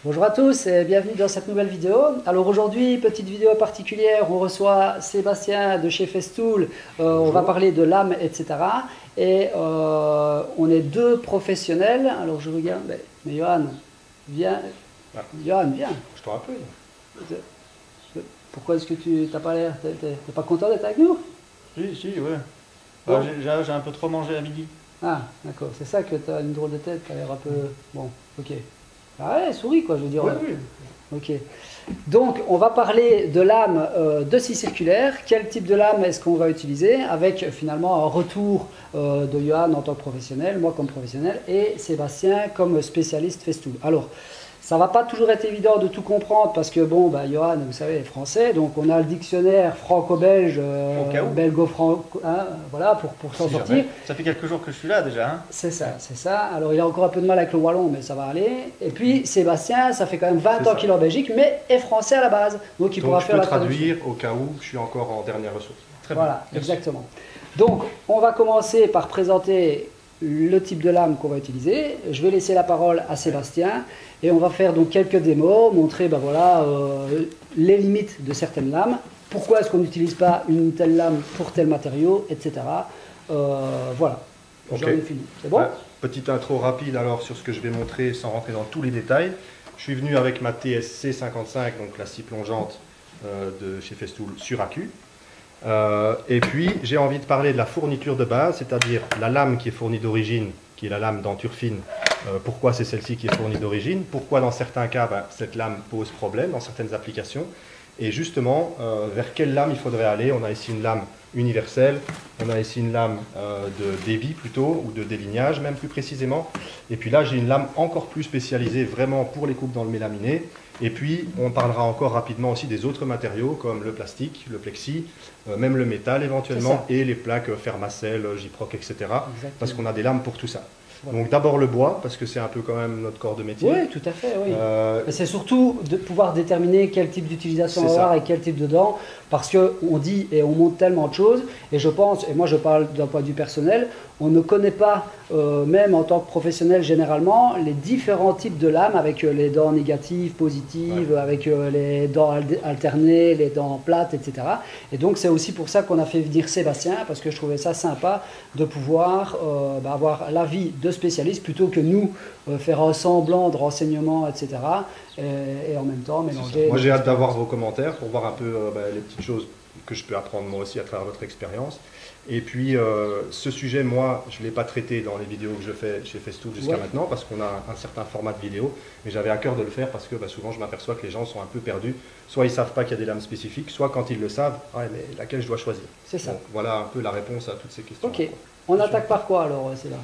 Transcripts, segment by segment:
Bonjour à tous et bienvenue dans cette nouvelle vidéo. Alors aujourd'hui, petite vidéo particulière, on reçoit Sébastien de chez Festool, on va parler de lames, etc. Et on est deux professionnels, alors je regarde, mais Johan, viens, Ah. Johan, viens. Je te rappelle. Pourquoi est-ce que tu n'as pas l'air, t'es pas content d'être avec nous? Si, ouais. Bon. J'ai un peu trop mangé à midi. Ah, d'accord, c'est ça que tu as une drôle de tête, tu as l'air un peu... Bon, ok. Ah ouais, souris quoi, je veux dire. Oui, oui. Ok. Donc, on va parler de lames de scie circulaire. Quel type de lame est-ce qu'on va utiliser? Avec finalement un retour de Johan en tant que professionnel, moi comme professionnel, et Sébastien comme spécialiste Festool. Alors, ça va pas toujours être évident de tout comprendre parce que, bon, bah, Johan, vous savez, est français, donc on a le dictionnaire franco-belge, Au cas où. belgo-franco, hein, voilà, pour s'en Si sortir. jamais. Ça fait quelques jours que je suis là déjà. Hein. C'est ça, c'est ça. Alors il a encore un peu de mal avec le wallon, mais ça va aller. Et puis Sébastien, ça fait quand même 20 C'est ans ça. qu'il est en Belgique, mais est français à la base. Donc il pourra je faire peux la traduction. traduire au cas où je suis encore en dernière ressource. Très Voilà, bien. Merci. exactement. Donc on va commencer par présenter le type de lame qu'on va utiliser. Je vais laisser la parole à Sébastien et on va faire donc quelques démos, montrer ben voilà, les limites de certaines lames, pourquoi est-ce qu'on n'utilise pas une telle lame pour tel matériau, etc. Voilà, Ok. j'en ai fini. C'est bon? Ouais. Petite intro rapide alors sur ce que je vais montrer sans rentrer dans tous les détails. Je suis venu avec ma TSC 55, donc la scie plongeante de chez Festool sur accu. Et puis j'ai envie de parler de la fourniture de base, c'est-à-dire la lame qui est fournie d'origine, qui est la lame denture fine. Pourquoi c'est celle-ci qui est fournie d'origine? Pourquoi dans certains cas cette lame pose problème dans certaines applications? Et justement, vers quelle lame il faudrait aller? On a ici une lame universelle, on a ici une lame de débit plutôt, ou de délignage même plus précisément. Et puis là j'ai une lame encore plus spécialisée vraiment pour les coupes dans le mélaminé. Et puis on parlera encore rapidement aussi des autres matériaux comme le plastique, le plexi, même le métal éventuellement, et les plaques Fermacell, Gyproc, etc. Exactement. Parce qu'on a des lames pour tout ça. Voilà. Donc d'abord le bois, parce que c'est un peu quand même notre corps de métier. Oui, tout à fait, oui. Euh, C'est surtout de pouvoir déterminer quel type d'utilisation on C'est va avoir ça. et quel type de dents, parce qu'on dit et on montre tellement de choses, et je pense, et moi je parle d'un point de vue personnel, on ne connaît pas, même en tant que professionnel généralement, les différents types de lames avec les dents négatives, positives, avec les dents alternées, les dents plates, etc. Et donc c'est aussi pour ça qu'on a fait venir Sébastien, parce que je trouvais ça sympa de pouvoir avoir l'avis de spécialistes plutôt que nous faire un semblant de renseignements, etc. Et en même temps mélanger. Moi j'ai hâte d'avoir vos commentaires pour voir un peu les petites choses que je peux apprendre moi aussi à travers votre expérience. Et puis ce sujet, moi, je ne l'ai pas traité dans les vidéos que je fais chez Festool jusqu'à maintenant parce qu'on a un certain format de vidéo, mais j'avais à cœur de le faire parce que souvent je m'aperçois que les gens sont un peu perdus. Soit ils ne savent pas qu'il y a des lames spécifiques, soit quand ils le savent, mais laquelle je dois choisir. C'est ça. Donc voilà un peu la réponse à toutes ces questions. Ok. On attaque par quoi alors, Sébastien?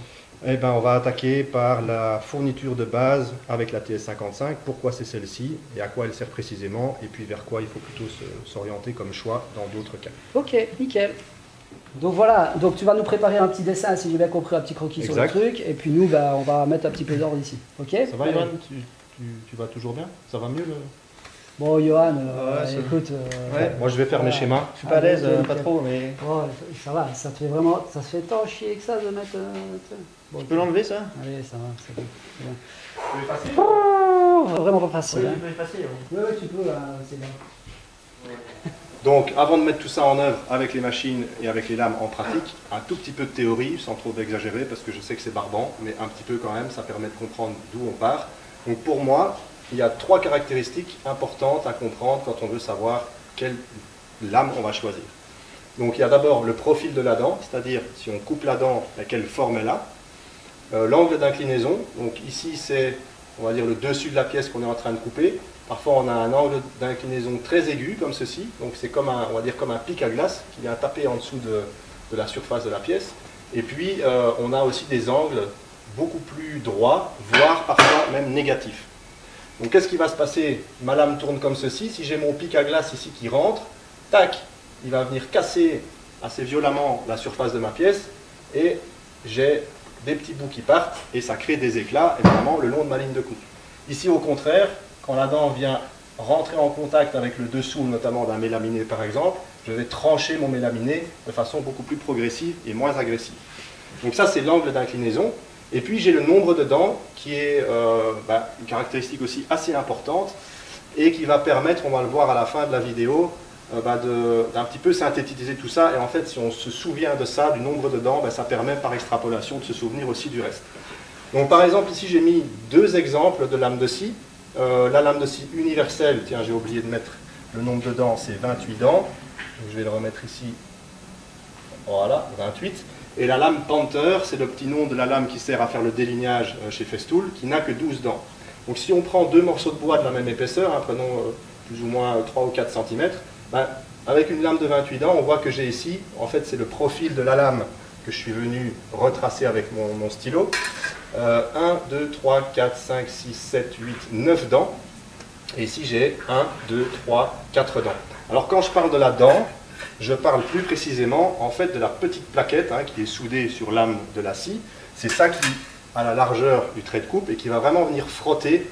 Eh ben, on va attaquer par la fourniture de base avec la TS55. Pourquoi c'est celle-ci et à quoi elle sert précisément, et puis vers quoi il faut plutôt s'orienter comme choix dans d'autres cas. Ok, nickel. Donc voilà, donc tu vas nous préparer un petit dessin, si j'ai bien compris, un petit croquis sur le Exact. truc, et puis nous, on va mettre un petit peu d'ordre ici. Ok? Ça va, Allez. Ivan? Tu vas toujours bien? Ça va mieux Bon, Johan, ça- écoute. Ouais, moi je vais faire mes schémas. Je suis pas à l'aise, ok, pas ok. trop, mais. Oh, ça va, ça te fait vraiment, ça se fait tant chier que ça de mettre. Bon, Tu peux l'enlever ça? Allez, ça va, c'est bon. C'est bon. Tu veux effacer? Oh, vraiment pas facile. Oui, hein. tu peux effacer. Oui. Ouais, tu peux, là, c'est bien. Donc, avant de mettre tout ça en œuvre avec les machines et avec les lames en pratique, un tout petit peu de théorie, sans trop exagérer, parce que je sais que c'est barbant, mais un petit peu quand même, ça permet de comprendre d'où on part. Donc, pour moi, il y a 3 caractéristiques importantes à comprendre quand on veut savoir quelle lame on va choisir. Donc, il y a d'abord le profil de la dent, c'est-à-dire si on coupe la dent, quelle forme elle a. L'angle d'inclinaison, donc ici c'est, on va dire, le dessus de la pièce qu'on est en train de couper. Parfois on a un angle d'inclinaison très aigu comme ceci, donc c'est comme un, on va dire comme un pic à glace qui vient taper en dessous de la surface de la pièce. Et puis on a aussi des angles beaucoup plus droits, voire parfois même négatifs. Donc qu'est-ce qui va se passer? Ma lame tourne comme ceci, si j'ai mon pic à glace ici qui rentre, tac, il va venir casser assez violemment la surface de ma pièce et j'ai des petits bouts qui partent et ça crée des éclats évidemment le long de ma ligne de coupe. Ici au contraire, quand la dent vient rentrer en contact avec le dessous notamment d'un mélaminé par exemple, je vais trancher mon mélaminé de façon beaucoup plus progressive et moins agressive. Donc ça c'est l'angle d'inclinaison. Et puis j'ai le nombre de dents qui est une caractéristique aussi assez importante et qui va permettre, on va le voir à la fin de la vidéo, d'un petit peu synthétiser tout ça. Et en fait, si on se souvient de ça, du nombre de dents, ça permet par extrapolation de se souvenir aussi du reste. Donc par exemple, ici j'ai mis deux exemples de lames de scie. La lame de scie universelle, tiens, j'ai oublié de mettre le nombre de dents, c'est 28 dents. Donc, je vais le remettre ici. Voilà, 28. Et la lame Panther, c'est le petit nom de la lame qui sert à faire le délignage chez Festool, qui n'a que 12 dents. Donc si on prend deux morceaux de bois de la même épaisseur, prenons plus ou moins 3 ou 4 cm, avec une lame de 28 dents, on voit que j'ai ici, en fait c'est le profil de la lame que je suis venu retracer avec mon stylo. 1, 2, 3, 4, 5, 6, 7, 8, 9 dents. Et ici j'ai 1, 2, 3, 4 dents. Alors quand je parle de la dent, je parle plus précisément en fait de la petite plaquette qui est soudée sur l'âme de la scie. C'est ça qui a la largeur du trait de coupe et qui va vraiment venir frotter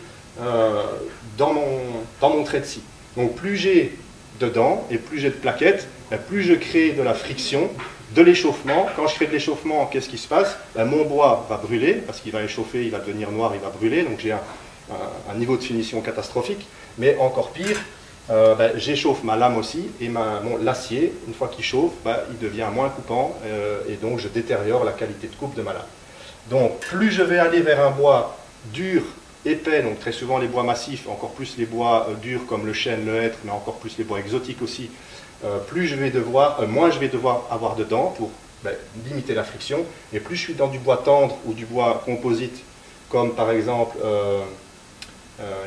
dans mon trait de scie. Donc plus j'ai de dents et plus j'ai de plaquettes, plus je crée de la friction, de l'échauffement. Quand je fais de l'échauffement, qu'est-ce qui se passe? Mon bois va brûler, parce qu'il va échauffer, il va devenir noir, il va brûler, donc j'ai un niveau de finition catastrophique. Mais encore pire, j'échauffe ma lame aussi, et l'acier, une fois qu'il chauffe, il devient moins coupant, et donc je détériore la qualité de coupe de ma lame. Donc plus je vais aller vers un bois dur, épais, donc très souvent les bois massifs, encore plus les bois durs comme le chêne, le hêtre, mais encore plus les bois exotiques aussi, moins je vais devoir avoir de dents pour limiter la friction, et plus je suis dans du bois tendre ou du bois composite, comme par exemple,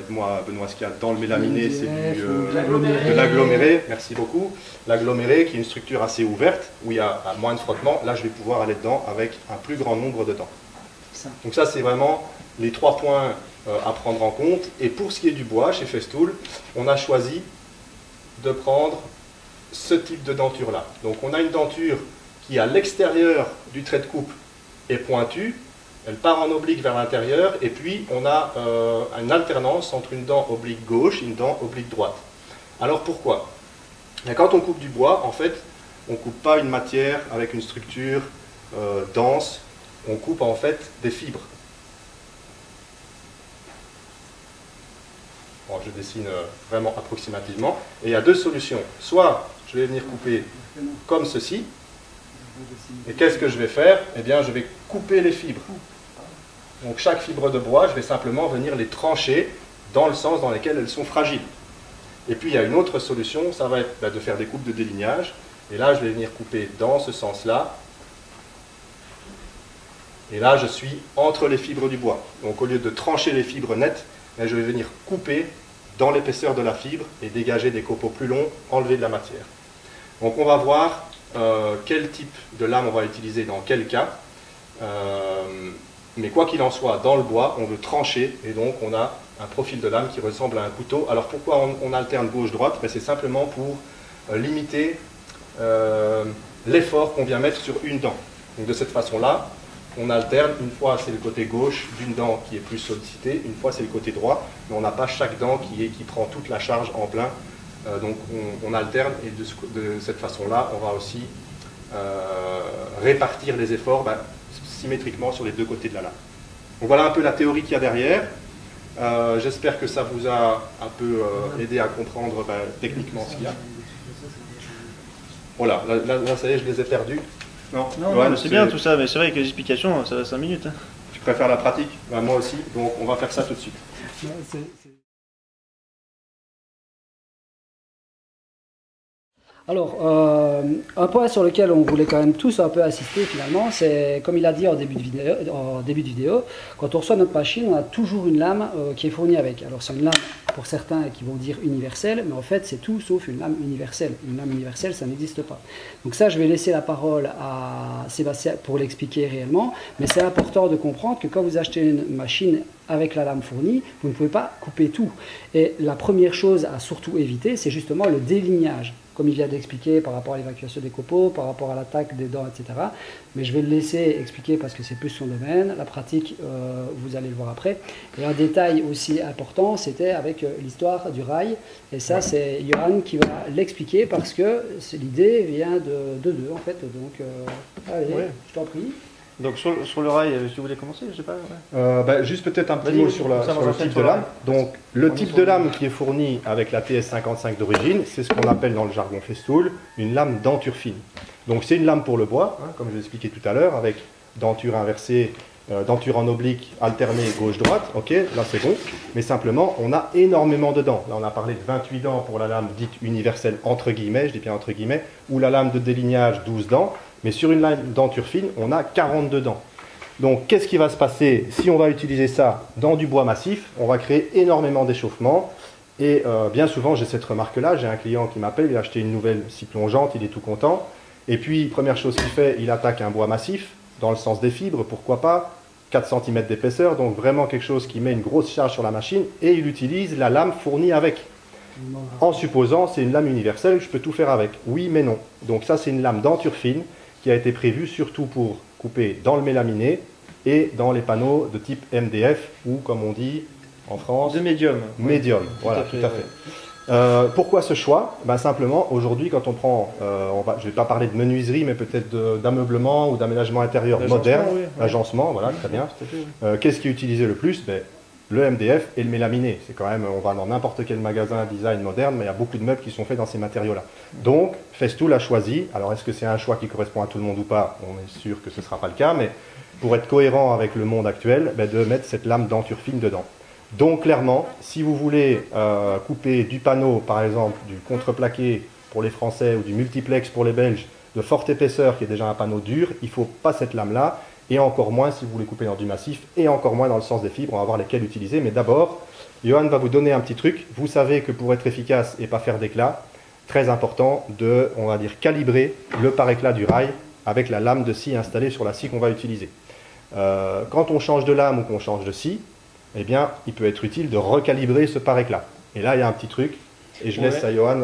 moi Benoît Scal, dans le mélaminé, c'est de l'aggloméré, merci beaucoup, l'aggloméré qui est une structure assez ouverte, où il y a moins de frottement, là je vais pouvoir aller dedans avec un plus grand nombre de dents. Donc ça c'est vraiment les 3 points à prendre en compte. Et pour ce qui est du bois, chez Festool, on a choisi de prendre ce type de denture là. Donc on a une denture qui à l'extérieur du trait de coupe est pointue, elle part en oblique vers l'intérieur, et puis on a une alternance entre une dent oblique gauche et une dent oblique droite. Alors pourquoi? Quand on coupe du bois, en fait, on ne coupe pas une matière avec une structure dense, on coupe en fait des fibres. Bon, je dessine vraiment approximativement. Et il y a deux solutions. Soit je vais venir couper comme ceci. Et qu'est-ce que je vais faire? Eh bien, je vais couper les fibres. Donc chaque fibre de bois, je vais simplement venir les trancher dans le sens dans lequel elles sont fragiles. Et puis il y a une autre solution, ça va être de faire des coupes de délignage. Et là, je vais venir couper dans ce sens-là. Et là, je suis entre les fibres du bois. Donc au lieu de trancher les fibres nettes, je vais venir couper dans l'épaisseur de la fibre et dégager des copeaux plus longs, enlever de la matière. Donc on va voir quel type de lame on va utiliser dans quel cas. Mais quoi qu'il en soit, dans le bois, on veut trancher et donc on a un profil de lame qui ressemble à un couteau. Alors pourquoi on alterne gauche-droite? C'est simplement pour limiter l'effort qu'on vient mettre sur une dent. Donc de cette façon-là, on alterne, une fois c'est le côté gauche d'une dent qui est plus sollicité, une fois c'est le côté droit, mais on n'a pas chaque dent qui prend toute la charge en plein, donc on alterne, et de cette façon-là, on va aussi répartir les efforts symétriquement sur les deux côtés de la lame. Donc voilà un peu la théorie qu'il y a derrière. J'espère que ça vous a un peu aidé à comprendre techniquement ce qu'il y a. Voilà, là ça y est, je les ai perdus. Non, ouais, c'est bien tout ça, mais c'est vrai que les explications, ça va 5 minutes. Tu préfères la pratique? Moi aussi, donc on va faire ça tout de suite. Alors, un point sur lequel on voulait quand même tous un peu assister finalement, c'est comme il a dit en début de vidéo, quand on reçoit notre machine, on a toujours une lame qui est fournie avec. Alors c'est une lame pour certains qui vont dire universelle, mais en fait c'est tout sauf une lame universelle. Une lame universelle, ça n'existe pas. Donc ça, je vais laisser la parole à Sébastien pour l'expliquer réellement, mais c'est important de comprendre que quand vous achetez une machine avec la lame fournie, vous ne pouvez pas couper tout. Et la première chose à surtout éviter, c'est justement le délignage, comme il vient d'expliquer par rapport à l'évacuation des copeaux, par rapport à l'attaque des dents, etc. Mais je vais le laisser expliquer parce que c'est plus son domaine. La pratique, vous allez le voir après. Et un détail aussi important, c'était avec l'histoire du rail. Et ça, c'est Johan qui va l'expliquer parce que l'idée vient de deux, en fait. Donc, allez, je t'en prie. Donc sur le rail, si vous voulez commencer, je sais pas. Bah, juste peut-être un petit mot sur le type de lame. Donc le type de lame qui est fourni avec la TS55 d'origine, c'est ce qu'on appelle dans le jargon Festool une lame denture fine. Donc c'est une lame pour le bois, hein, comme je l'ai expliqué tout à l'heure, avec denture inversée, denture en oblique, alternée gauche-droite. Ok, là c'est bon. Mais simplement, on a énormément de dents. Là on a parlé de 28 dents pour la lame dite universelle entre guillemets, je dis bien entre guillemets, ou la lame de délignage 12 dents. Mais sur une lame denture fine, on a 42 dents. Donc, qu'est-ce qui va se passer si on va utiliser ça dans du bois massif? On va créer énormément d'échauffement. Et bien souvent, j'ai cette remarque-là. J'ai un client qui m'appelle, il a acheté une nouvelle scie plongeante, il est tout content. Et puis, première chose qu'il fait, il attaque un bois massif, dans le sens des fibres, pourquoi pas, 4 cm d'épaisseur, donc vraiment quelque chose qui met une grosse charge sur la machine. Et il utilise la lame fournie avec. En supposant, c'est une lame universelle, je peux tout faire avec. Oui, mais non. Donc ça, c'est une lame denture fine, qui a été prévu surtout pour couper dans le mélaminé et dans les panneaux de type MDF ou comme on dit en France, de médium. Médium, voilà, tout à fait. Pourquoi ce choix? Ben, simplement, aujourd'hui, quand on prend, je ne vais pas parler de menuiserie, mais peut-être d'ameublement ou d'aménagement intérieur moderne, l'agencement, voilà, très bien. Qu'est-ce qui est utilisé le plus? Ben, le MDF et le mélaminé. C'est quand même, on va dans n'importe quel magasin design moderne, mais il y a beaucoup de meubles qui sont faits dans ces matériaux-là. Donc, Festool a choisi, alors est-ce que c'est un choix qui correspond à tout le monde ou pas? On est sûr que ce ne sera pas le cas, mais pour être cohérent avec le monde actuel, ben, de mettre cette lame denture fine dedans. Donc, clairement, si vous voulez couper du panneau, par exemple, du contreplaqué pour les Français ou du multiplex pour les Belges, de forte épaisseur, qui est déjà un panneau dur, il ne faut pas cette lame-là. Et encore moins si vous voulez couper dans du massif, et encore moins dans le sens des fibres, on va voir lesquelles utiliser. Mais d'abord, Johan va vous donner un petit truc. Vous savez que pour être efficace et pas faire d'éclat, très important de, on va dire, calibrer le pare-éclat du rail avec la lame de scie installée sur la scie qu'on va utiliser. Quand on change de lame ou qu'on change de scie, eh bien, il peut être utile de recalibrer ce pare-éclat. Et là, il y a un petit truc. Et je laisse à Johan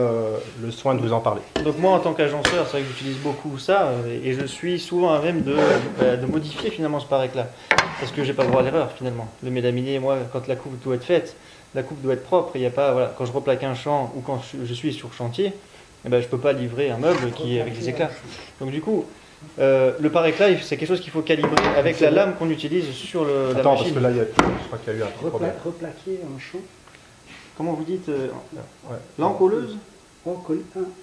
le soin de vous en parler. Donc moi, en tant qu'agenceur, c'est vrai que j'utilise beaucoup ça, et je suis souvent à même de modifier finalement ce pare-éclat, parce que j'ai pas le droit à l'erreur finalement. Le mélaminé, moi, quand la coupe doit être faite, la coupe doit être propre. Il y a pas, voilà, quand je replaque un champ ou quand je suis sur chantier, eh ben, je peux pas livrer un meuble qui est avec des éclats. Donc du coup, le pare-éclat, c'est quelque chose qu'il faut calibrer avec la lame qu'on utilise sur la machine. Attends, parce que là, je crois qu'il y a eu un problème. Replaquer un champ. Comment vous dites l'encolleuse?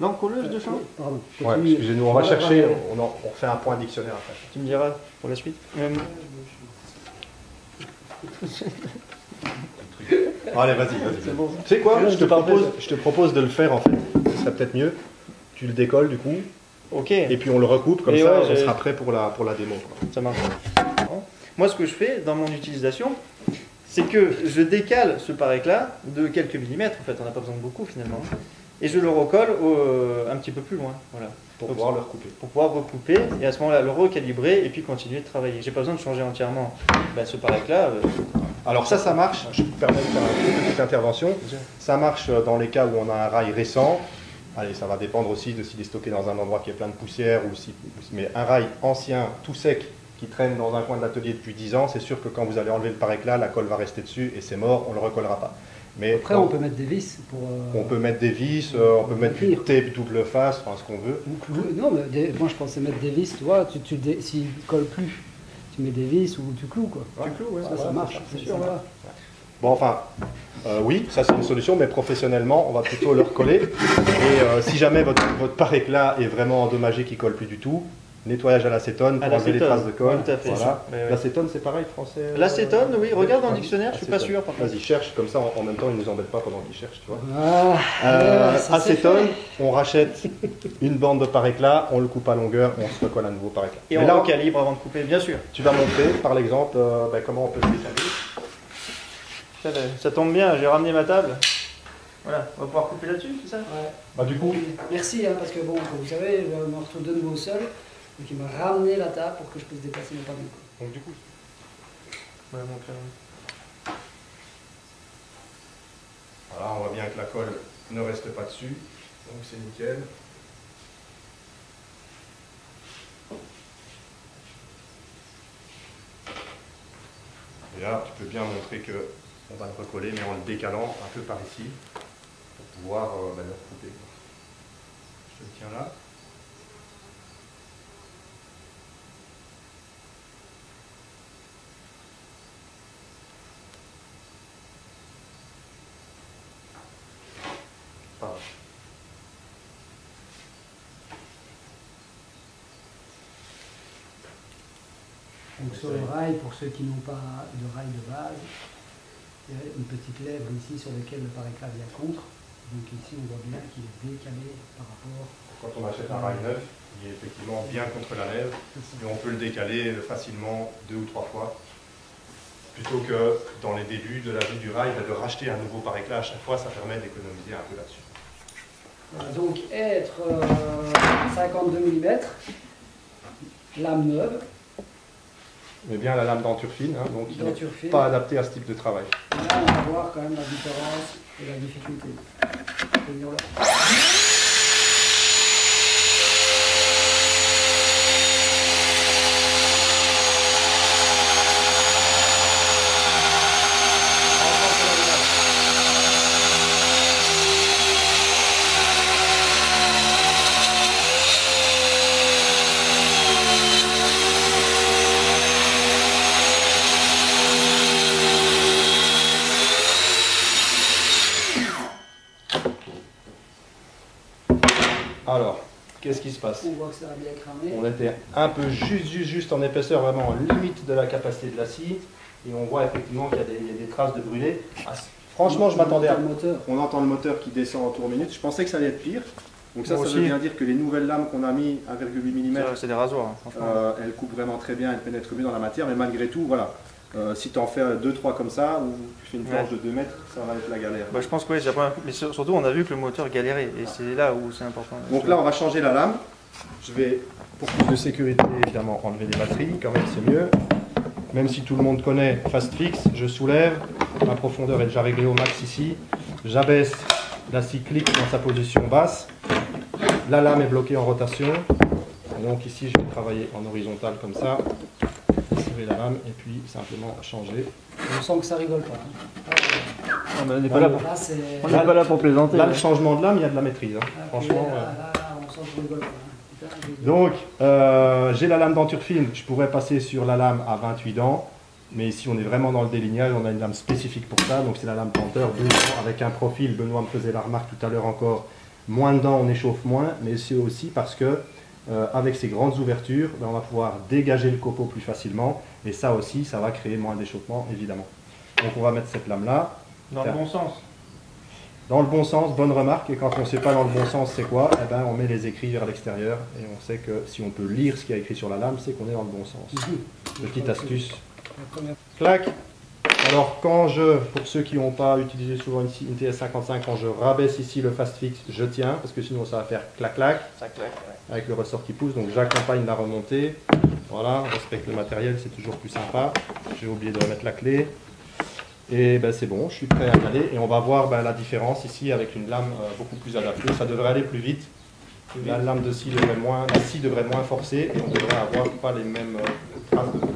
L'encolleuse de champ? Pardon. Ouais, excusez-nous, on va chercher, on refait un point dictionnaire après. Tu me diras pour la suite. Allez, vas-y. Bon. Tu sais quoi, je te propose de le faire en fait. Ce serait peut-être mieux. Tu le décolles du coup. Ok. Et puis on le recoupe, comme ça on sera prêt pour la démo. Ça marche. Moi, ce que je fais dans mon utilisation, c'est que je décale ce pare-éclat de quelques millimètres, en fait, on n'a pas besoin de beaucoup finalement, et je le recolle un petit peu plus loin, voilà. Pour pouvoir le recouper. Pour pouvoir recouper, et à ce moment-là, le recalibrer, et puis continuer de travailler. J'ai pas besoin de changer entièrement ce pare-éclat. Alors ça marche, je me permets de faire une petite intervention, ça marche dans les cas où on a un rail récent. Allez, ça va dépendre aussi de s'il est stocké dans un endroit qui est plein de poussière, mais un rail ancien, tout sec, qui traîne dans un coin de l'atelier depuis 10 ans, c'est sûr que quand vous allez enlever le pare-éclat, la colle va rester dessus et c'est mort, on ne le recollera pas. Mais après, on peut mettre des vis pour... On peut mettre des vis, on peut mettre du tape double face, enfin ce qu'on veut. Non, mais moi je pensais mettre des vis, tu vois, s'il ne colle plus, tu mets des vis ou tu cloues, quoi. Ouais, tu cloues, ouais, ça marche, c'est sûr. Voilà. Bon, enfin, oui, ça c'est une solution, mais professionnellement, on va plutôt le recoller. Et si jamais votre pare-éclat est vraiment endommagé, qui ne colle plus du tout, nettoyage à l'acétone pour enlever les traces de colle. Tout à fait. Voilà. L'acétone, c'est pareil, français. L'acétone, oui, regarde dans le dictionnaire, je suis pas sûr. Vas-y, cherche, comme ça en même temps, il ne nous embête pas pendant qu'il cherche, tu vois. Acétone, on rachète une bande de pare-éclat, on le coupe à longueur, on se recolle un nouveau pare-éclat. Et on recalibre avant de couper, bien sûr. Tu vas montrer, par l'exemple, comment on peut le décaler. Ça tombe bien, j'ai ramené ma table. Voilà, on va pouvoir couper là-dessus, c'est ça? Ouais. Bah, du coup. Merci, parce que bon, comme vous savez, je me retrouve de nouveau seul. Donc il m'a ramené la table pour que je puisse déplacer mes panneaux. Donc du coup. Ouais, montrer. Voilà, on voit bien que la colle ne reste pas dessus. Donc c'est nickel. Et là, tu peux bien montrer que on va le recoller, mais en le décalant un peu par ici, pour pouvoir le recouper. Je le tiens là. sur le rail, pour ceux qui n'ont pas de rail de base, il y a une petite lèvre ici sur laquelle le pare-éclat vient contre. Donc ici on voit bien qu'il est décalé par rapport. Quand on achète un rail neuf, il est effectivement bien contre la lèvre et on peut le décaler facilement 2 ou 3 fois. Plutôt que dans les débuts de la vie du rail, de racheter un nouveau pare-éclat à chaque fois, ça permet d'économiser un peu là-dessus. Voilà, donc être 52 mm, lame neuve. Mais bien la lame denture fine, hein, donc Denture fine. pas adaptée à ce type de travail. Là on va voir quand même la différence et la difficulté. Je vais venir là. Alors, qu'est-ce qui se passe? On voit que ça a bien cramé. On était un peu juste en épaisseur, vraiment en limite de la capacité de la scie. Et on voit effectivement qu'il y a des traces de brûlé. Ah, franchement, je m'attendais à... On entend le moteur qui descend en tour minute. Je pensais que ça allait être pire. Donc ça veut bien dire que les nouvelles lames qu'on a mis 1,8 mm, c'est des rasoirs, hein, franchement. Elles coupent vraiment très bien, elles pénètrent mieux dans la matière. Mais malgré tout, voilà. Si tu en fais 2-3 comme ça, ou tu fais une planche de 2 mètres, ça va être la galère. Bah, je pense que oui, mais surtout on a vu que le moteur galérait et c'est là où c'est important. Donc là on va changer la lame. Je vais, pour plus de sécurité évidemment, enlever les batteries, quand même c'est mieux. Même si tout le monde connaît Fast Fix, je soulève, ma profondeur est déjà réglée au max ici. J'abaisse la scie clique dans sa position basse. La lame est bloquée en rotation. Et donc ici je vais travailler en horizontal comme ça. La lame et puis simplement changer. On sent que ça rigole pas. Hein. On n'est pas là pour plaisanter. Là, le changement de lame, il y a de la maîtrise. Hein. Franchement. Là, on sent que ça rigole pas. Hein. Donc, j'ai la lame denture fine. Je pourrais passer sur la lame à 28 dents. Mais ici, on est vraiment dans le délignage. On a une lame spécifique pour ça. Donc, c'est la lame tenteur 2 dents avec un profil. Benoît me faisait la remarque tout à l'heure encore. Moins de dents, on échauffe moins. Mais c'est aussi parce que avec ces grandes ouvertures, on va pouvoir dégager le copeau plus facilement et ça aussi, ça va créer moins d'échauffement évidemment. Donc on va mettre cette lame là. Dans le bon sens. Dans le bon sens, bonne remarque. Et quand on ne sait pas dans le bon sens c'est quoi, eh ben, on met les écrits vers l'extérieur et on sait que si on peut lire ce qu'il y a écrit sur la lame, c'est qu'on est dans le bon sens. Petite astuce. Clac. Alors quand pour ceux qui n'ont pas utilisé souvent une TS55, quand je rabaisse ici le Fast Fix, je tiens, parce que sinon ça va faire clac-clac, avec le ressort qui pousse, donc j'accompagne la remontée, voilà, on respecte le matériel, c'est toujours plus sympa, j'ai oublié de remettre la clé, et ben c'est bon, je suis prêt à y aller, et on va voir la différence ici avec une lame beaucoup plus adaptée, ça devrait aller plus vite, la lame de scie devrait moins forcer, et on devrait avoir pas les mêmes traces de brûlé.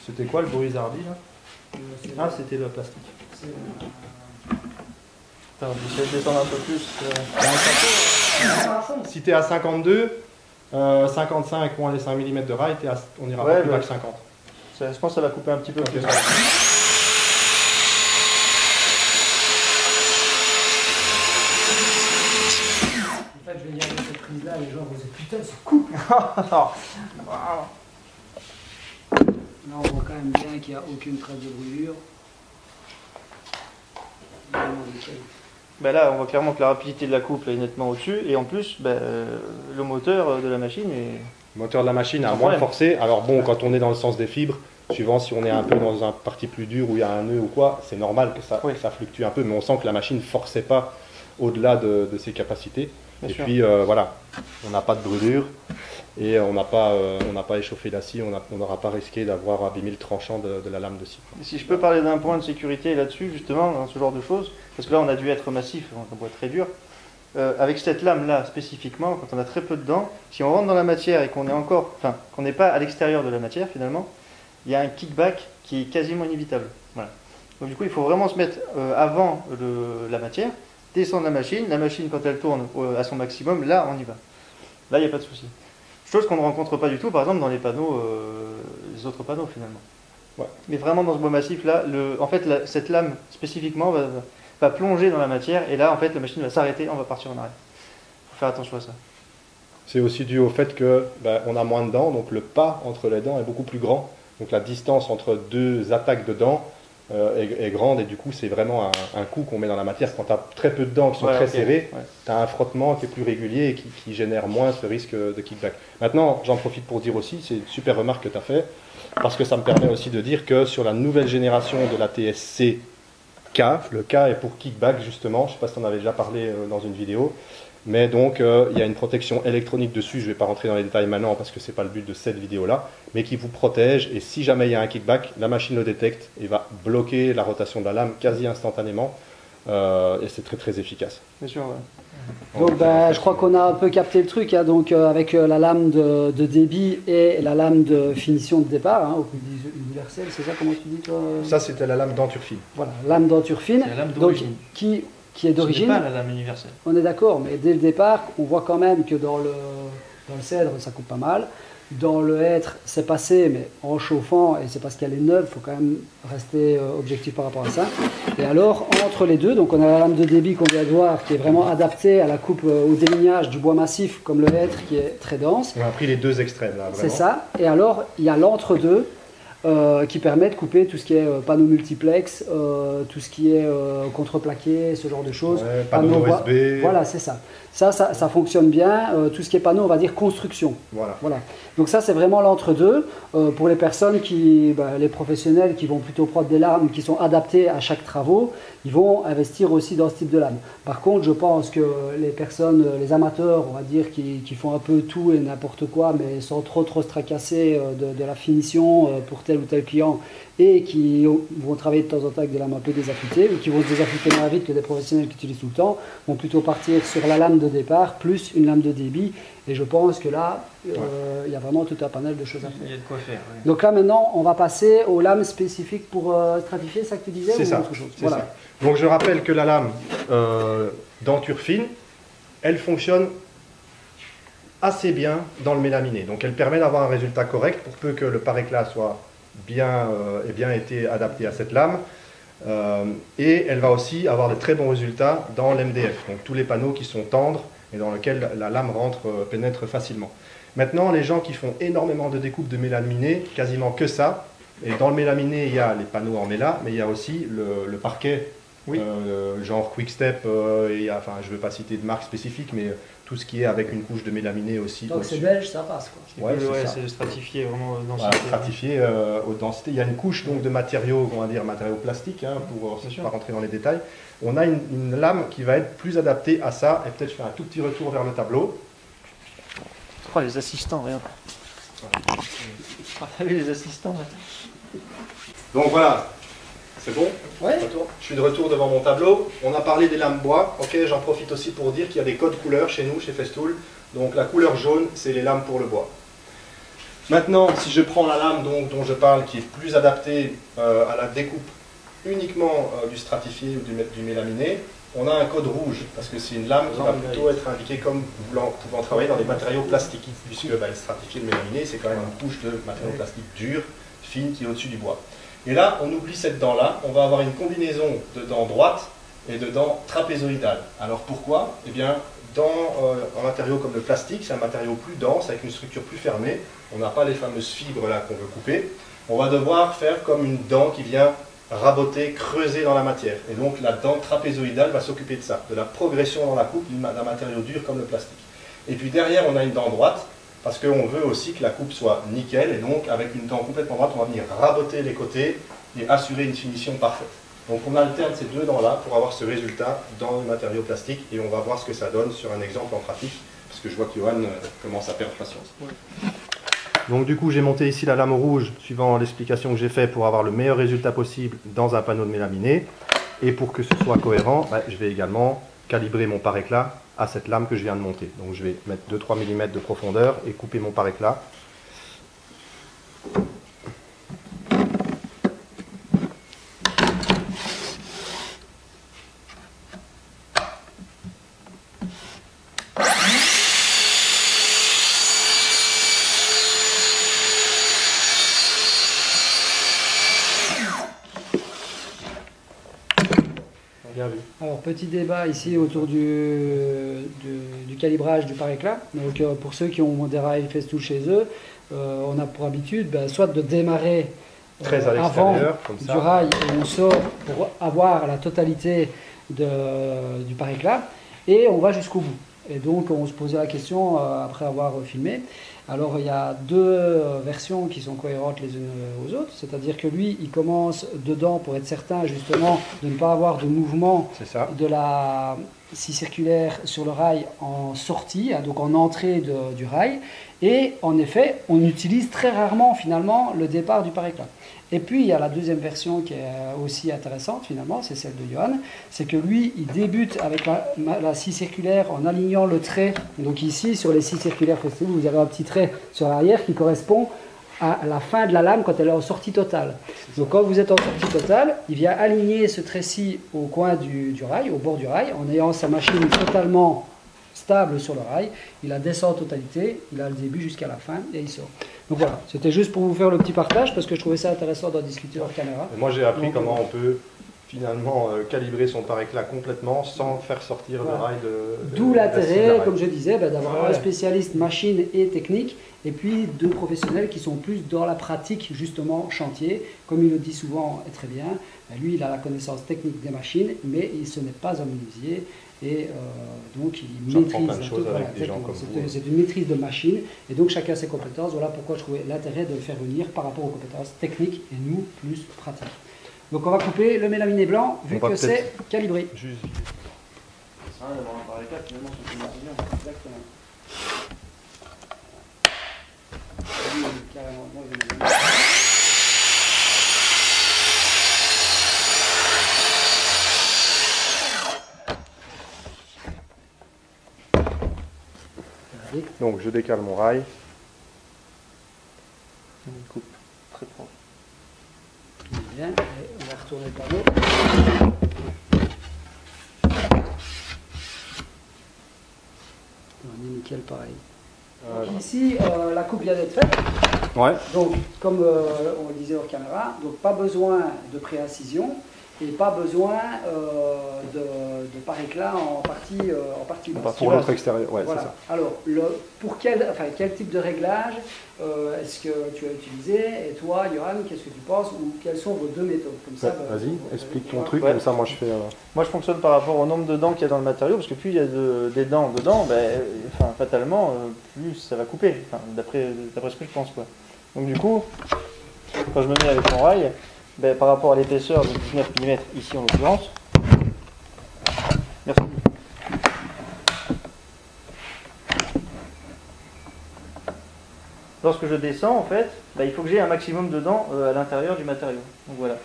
C'était quoi le bruit zardi là? Ah, c'était le plastique. Attends, j'essaie de descendre un peu plus. Si tu es à 52, 55 moins les 5 mm de rail, on ira pas plus bas que 50. Je pense que ça va couper un petit peu plus. En fait, je vais dire avec cette prise là, les gens vont dire putain, ça coupe. Là, on voit quand même bien qu'il n'y a aucune trace de brûlure. Ben là, on voit clairement que la rapidité de la coupe est nettement au-dessus. Et en plus, le moteur de la machine est... Le moteur de la machine a moins forcé. Alors bon, quand on est dans le sens des fibres, suivant si on est un peu dans un partie plus dur où il y a un nœud ou quoi, c'est normal que ça fluctue un peu. Mais on sent que la machine ne forçait pas au-delà de ses capacités. Bien sûr. Puis voilà, on n'a pas de brûlure. Et on n'a pas échauffé la scie, on n'aura pas risqué d'avoir abîmé le tranchant de la lame de scie. Et si je peux parler d'un point de sécurité là-dessus, justement, dans ce genre de choses, parce que là on a dû être massif, on boit très dur, avec cette lame-là spécifiquement, quand on a très peu de dents, si on rentre dans la matière et qu'on est encore, enfin, qu'on n'est pas à l'extérieur de la matière finalement, il y a un kickback qui est quasiment inévitable. Voilà. Donc du coup, il faut vraiment se mettre avant la matière, descendre la machine quand elle tourne à son maximum, là on y va. Là, il n'y a pas de souci. Chose qu'on ne rencontre pas du tout, par exemple, dans les panneaux, les autres panneaux finalement. Ouais. Mais vraiment dans ce bois massif là, en fait, cette lame spécifiquement va plonger dans la matière et là, en fait, la machine va s'arrêter, on va partir en arrière. Il faut faire attention à ça. C'est aussi dû au fait que on a moins de dents, donc le pas entre les dents est beaucoup plus grand. Donc la distance entre deux attaques de dents est grande et du coup c'est vraiment un coup qu'on met dans la matière. Quand tu as très peu de dents qui sont très serrées, tu as un frottement qui est plus régulier et qui génère moins ce risque de kickback. Maintenant, j'en profite pour dire aussi, c'est une super remarque que tu as fait, parce que ça me permet aussi de dire que sur la nouvelle génération de la TSC K, le K est pour kickback justement, je ne sais pas si tu en avais déjà parlé dans une vidéo, mais donc il y a une protection électronique dessus, je ne vais pas rentrer dans les détails maintenant parce que ce n'est pas le but de cette vidéo-là, mais qui vous protège et si jamais il y a un kickback, la machine le détecte et va bloquer la rotation de la lame quasi instantanément et c'est très très efficace. Bien sûr, ouais. Donc je crois qu'on a un peu capté le truc, hein, donc, avec la lame de débit et la lame de finition de départ, hein, au plus universel, c'est ça, comment tu dis toi? Ça c'était la lame denture fine. Voilà, lame denture fine, C'est la lame donc, d'origine. qui est d'origine. Ce n'est pas la lame universelle. On est d'accord, mais dès le départ, on voit quand même que dans le cèdre, ça coupe pas mal. Dans le hêtre, c'est passé, mais en chauffant, et c'est parce qu'elle est neuve, il faut quand même rester objectif par rapport à ça. Et alors, entre les deux, donc on a la lame de débit qu'on vient de voir, qui est vraiment adaptée à la coupe, au délignage du bois massif, comme le hêtre, qui est très dense. On a pris les deux extrêmes là, vraiment. C'est ça. Et alors, il y a l'entre-deux, qui permet de couper tout ce qui est panneau multiplex, tout ce qui est contreplaqué, ce genre de choses. Ouais, panneau USB. Voilà, c'est ça. Ça fonctionne bien. Tout ce qui est panneau, on va dire construction. Voilà. Donc ça, c'est vraiment l'entre-deux. Pour les personnes les professionnels qui vont plutôt prendre des lames qui sont adaptées à chaque travaux, ils vont investir aussi dans ce type de lame. Par contre, je pense que les personnes, les amateurs, on va dire, qui font un peu tout et n'importe quoi, mais sans trop se tracasser de la finition pour tel ou tel client, et qui vont travailler de temps en temps avec des lames un peu désaffûtées, ou qui vont se désaffûter moins vite que des professionnels qui utilisent tout le temps, vont plutôt partir sur la lame de départ, plus une lame de débit, et je pense que là, il y a vraiment tout un panel de choses à faire. Il y a de quoi faire. Ouais. Donc là maintenant, on va passer aux lames spécifiques pour stratifier, ça que tu disais, c'est ou ça, autre chose? Voilà. Ça. Donc je rappelle que la lame denture fine, elle fonctionne assez bien dans le mélaminé. Donc elle permet d'avoir un résultat correct pour peu que le par-éclat soit bien été adapté à cette lame. Et elle va aussi avoir de très bons résultats dans l'MDF, donc tous les panneaux qui sont tendres et dans lesquels la lame pénètre facilement. Maintenant, les gens qui font énormément de découpes de mélaminé, quasiment que ça, et dans le mélaminé, il y a les panneaux en méla, mais il y a aussi le parquet, genre Quickstep, je ne veux pas citer de marque spécifique, mais tout ce qui est avec une couche de mélaminé aussi. Donc c'est belge, ça passe quoi. C'est stratifié vraiment aux densités. Voilà, stratifié aux densités. Il y a une couche donc de matériaux, on va dire matériaux plastiques, pour ne pas rentrer dans les détails. On a une lame qui va être plus adaptée à ça, et peut-être je fais un tout petit retour vers le tableau. Oh, les assistants, regarde. Les assistants. Donc voilà, c'est bon? Ouais. Je suis de retour devant mon tableau. On a parlé des lames bois. Ok, j'en profite aussi pour dire qu'il y a des codes couleurs chez nous, chez Festool. Donc la couleur jaune, c'est les lames pour le bois. Maintenant, si je prends la lame dont je parle, qui est plus adaptée à la découpe uniquement du stratifié ou du mélaminé, on a un code rouge, parce que c'est une lame qui va plutôt être indiquée comme pouvant travailler dans des matériaux plastiques, puisque le stratifié, le mélaminé, c'est quand même une couche de matériaux plastiques durs, fine, qui est au-dessus du bois. Et là, on oublie cette dent-là, on va avoir une combinaison de dents droites et de dents trapézoïdales. Alors pourquoi? Eh bien, un matériau comme le plastique, c'est un matériau plus dense, avec une structure plus fermée, on n'a pas les fameuses fibres là qu'on veut couper, on va devoir faire comme une dent qui vient raboter, creuser dans la matière. Et donc la dent trapézoïdale va s'occuper de ça, de la progression dans la coupe d'un matériau dur comme le plastique. Et puis derrière, on a une dent droite, parce qu'on veut aussi que la coupe soit nickel, et donc avec une dent complètement droite, on va venir raboter les côtés et assurer une finition parfaite. Donc on alterne ces deux dents-là pour avoir ce résultat dans le matériau plastique, et on va voir ce que ça donne sur un exemple en pratique, parce que je vois que Johan commence à perdre patience. Ouais. Donc du coup, j'ai monté ici la lame rouge, suivant l'explication que j'ai faite, pour avoir le meilleur résultat possible dans un panneau de mélaminé. Et pour que ce soit cohérent, je vais également calibrer mon par-éclat à cette lame que je viens de monter. Donc je vais mettre 2-3 mm de profondeur et couper mon par-éclat. Alors, petit débat ici autour du calibrage du pare-éclat. Donc, pour ceux qui ont des rails Festool chez eux, on a pour habitude soit de démarrer Très à avant l'extérieur, comme ça. du rail et on sort pour avoir la totalité du pare-éclat et on va jusqu'au bout. Et donc, on se posait la question après avoir filmé. Alors, il y a deux versions qui sont cohérentes les unes aux autres. C'est-à-dire que lui, il commence dedans pour être certain, justement, de ne pas avoir de mouvement C'est ça. de la scie circulaire sur le rail en sortie, donc en entrée du rail. Et en effet, on utilise très rarement, finalement, le départ du pare-éclat. Et puis, il y a la deuxième version qui est aussi intéressante, finalement, c'est celle de Johan. C'est que lui, il débute avec la scie circulaire en alignant le trait. Donc ici, sur les scies circulaires Festool, vous avez un petit trait sur l'arrière qui correspond à la fin de la lame quand elle est en sortie totale. Donc quand vous êtes en sortie totale, il vient aligner ce trait-ci au coin du rail, au bord du rail, en ayant sa machine totalement stable sur le rail. Il la descend en totalité, il a le début jusqu'à la fin et il sort. Donc voilà, c'était juste pour vous faire le petit partage parce que je trouvais ça intéressant d'en discuter hors caméra. Et moi j'ai appris Donc, comment on peut finalement calibrer son pare-éclat complètement sans faire sortir Voilà. le rail de D'où la scie de l'intérêt, la rail. comme je disais, d'avoir Ouais. un spécialiste machine et technique, et puis deux professionnels qui sont plus dans la pratique, justement, chantier. Comme il le dit souvent et très bien, lui, il a la connaissance technique des machines, mais ce n'est pas un menuisier, et donc il J'apprends maîtrise. plein de choses voilà, avec des gens exactement. comme vous. C'est une maîtrise de machine, et donc chacun ses compétences. Voilà pourquoi je trouvais l'intérêt de le faire venir par rapport aux compétences techniques, et nous, plus pratiques. Donc on va couper le mélaminé blanc, vu On va que c'est calibré. Juste Ça sert à rien d'avoir un pare-éclat, finalement, sur une décision. Exactement. Oui, carrément. Moi, je vais le mettre. Allez, donc je décale mon rail. Une coupe très proche. bien. Et on va retourner le panneau. On est nickel pareil. Ici, la coupe vient d'être faite. Ouais. Donc, comme on le disait hors caméra, donc pas besoin de pré-incision et pas besoin de pare-éclat en partie basse. Pour l'autre extérieur, ouais, Voilà. c'est ça. Alors, pour quel type de réglage est-ce que tu as utilisé? Et toi, Johan, qu'est-ce que tu penses? Ou quelles sont vos deux méthodes? Comme ça, Vas-y, explique ton truc, Ouais. comme ça moi je fais... Moi, je fonctionne par rapport au nombre de dents qu'il y a dans le matériau, parce que plus il y a des dents dedans, fatalement, plus ça va couper, d'après ce que je pense, quoi. Donc du coup, quand je me mets avec mon rail, par rapport à l'épaisseur de 19 mm, ici en l'occurrence, merci. Lorsque je descends, en fait, il faut que j'ai un maximum de dents à l'intérieur du matériau. Donc voilà.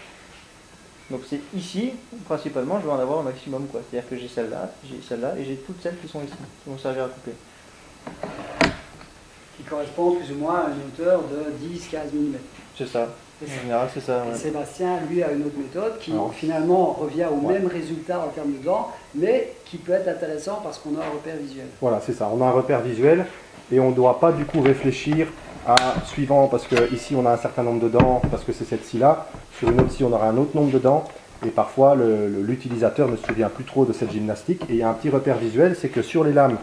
Donc c'est ici, principalement, je vais en avoir un maximum, quoi. C'est-à-dire que j'ai celle-là, et j'ai toutes celles qui sont ici, qui vont servir à couper. qui correspond plus ou moins à une hauteur de 10-15 mm. C'est ça. C'est ça. En général, c'est ça. Et Ouais. Sébastien, lui, a une autre méthode qui Alors, finalement revient au ouais. même résultat en termes de dents, mais qui peut être intéressant parce qu'on a un repère visuel. Voilà, c'est ça. On a un repère visuel et on ne doit pas du coup réfléchir à suivant, parce que ici on a un certain nombre de dents, parce que c'est cette scie-là. Sur une autre scie, on aura un autre nombre de dents. Et parfois, l'utilisateur ne se souvient plus trop de cette gymnastique. Et il y a un petit repère visuel, c'est que sur les lames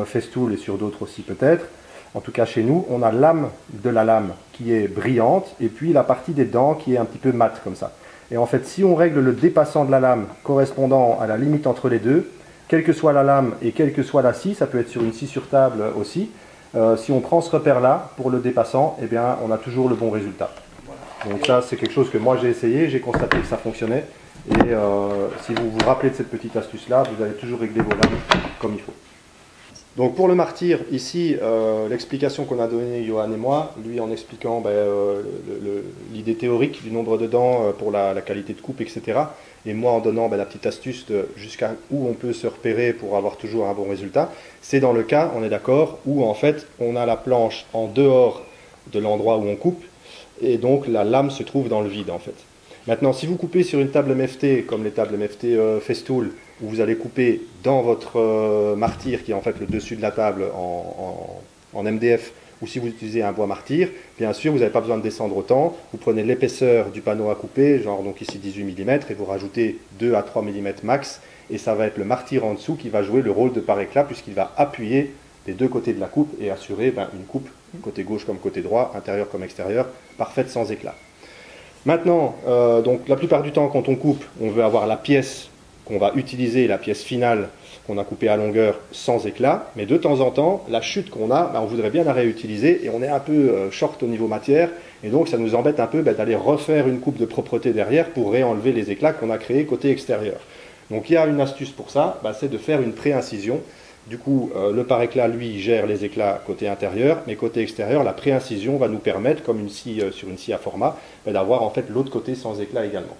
Festool et sur d'autres aussi peut-être, en tout cas chez nous, on a l'âme de la lame qui est brillante et puis la partie des dents qui est un petit peu mate comme ça. Et en fait, si on règle le dépassant de la lame correspondant à la limite entre les deux, quelle que soit la lame et quelle que soit la scie, ça peut être sur une scie sur table aussi, si on prend ce repère-là pour le dépassant, eh bien, on a toujours le bon résultat. Donc ça, c'est quelque chose que moi j'ai essayé, j'ai constaté que ça fonctionnait. Et si vous vous rappelez de cette petite astuce-là, vous allez toujours régler vos lames comme il faut. Donc pour le martyr, ici, l'explication qu'on a donnée Johan et moi, lui en expliquant l'idée théorique du nombre de dents pour la qualité de coupe, etc. Et moi en donnant la petite astuce de jusqu'à où on peut se repérer pour avoir toujours un bon résultat. C'est dans le cas, on est d'accord, où en fait on a la planche en dehors de l'endroit où on coupe, et donc la lame se trouve dans le vide en fait. Maintenant, si vous coupez sur une table MFT, comme les tables MFT Festool, où vous allez couper dans votre martyr, qui est en fait le dessus de la table en MDF, ou si vous utilisez un bois martyr, bien sûr, vous n'avez pas besoin de descendre autant. Vous prenez l'épaisseur du panneau à couper, genre donc ici 18 mm, et vous rajoutez 2 à 3 mm max, et ça va être le martyr en dessous qui va jouer le rôle de pare-éclat puisqu'il va appuyer les deux côtés de la coupe et assurer une coupe, côté gauche comme côté droit, intérieur comme extérieur, parfaite sans éclat. Maintenant, donc la plupart du temps quand on coupe, on veut avoir la pièce qu'on va utiliser, la pièce finale qu'on a coupée à longueur sans éclat, mais de temps en temps, la chute qu'on a, on voudrait bien la réutiliser et on est un peu short au niveau matière, et donc ça nous embête un peu d'aller refaire une coupe de propreté derrière pour réenlever les éclats qu'on a créés côté extérieur. Donc il y a une astuce pour ça, c'est de faire une pré-incision. Du coup, le pare-éclat, lui, gère les éclats côté intérieur, mais côté extérieur, la pré-incision va nous permettre, comme une scie sur une scie à format, d'avoir en fait l'autre côté sans éclat également.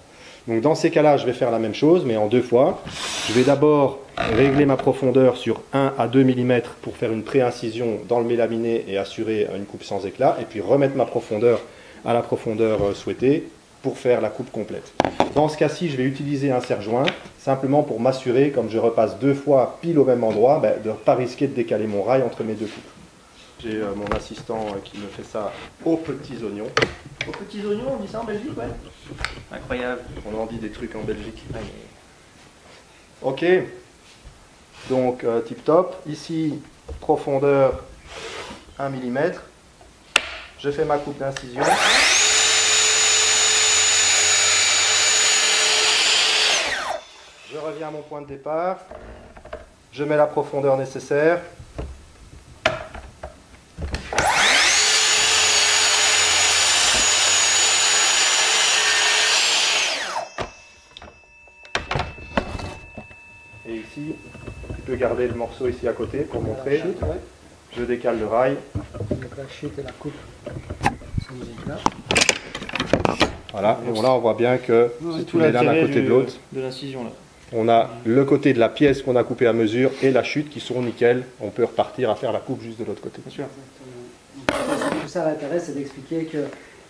Donc dans ces cas-là, je vais faire la même chose, mais en deux fois. Je vais d'abord régler ma profondeur sur 1 à 2 mm pour faire une pré-incision dans le mélaminé et assurer une coupe sans éclat, et puis remettre ma profondeur à la profondeur souhaitée pour faire la coupe complète. Dans ce cas-ci, je vais utiliser un serre-joint, simplement pour m'assurer, comme je repasse deux fois pile au même endroit, de ne pas risquer de décaler mon rail entre mes deux coupes. J'ai mon assistant qui me fait ça aux petits oignons. Aux petits oignons, on dit ça en Belgique, ouais. Incroyable. On en dit des trucs en Belgique. Ok, donc tip top. Ici, profondeur 1 mm. Je fais ma coupe d'incision. Je reviens à mon point de départ. Je mets la profondeur nécessaire. Et ici, tu peux garder le morceau ici à côté pour montrer. Chute, ouais. Je décale le rail. Donc la chute et la coupe sans éclat. Voilà, et là on voit bien que C'est tous les lames à côté de l'autre. De l'incision là. On a le côté de la pièce qu'on a coupée à mesure et la chute qui sont nickel. On peut repartir à faire la coupe juste de l'autre côté. Bien sûr. Exactement. Tout ça, l'intérêt, c'est d'expliquer qu'il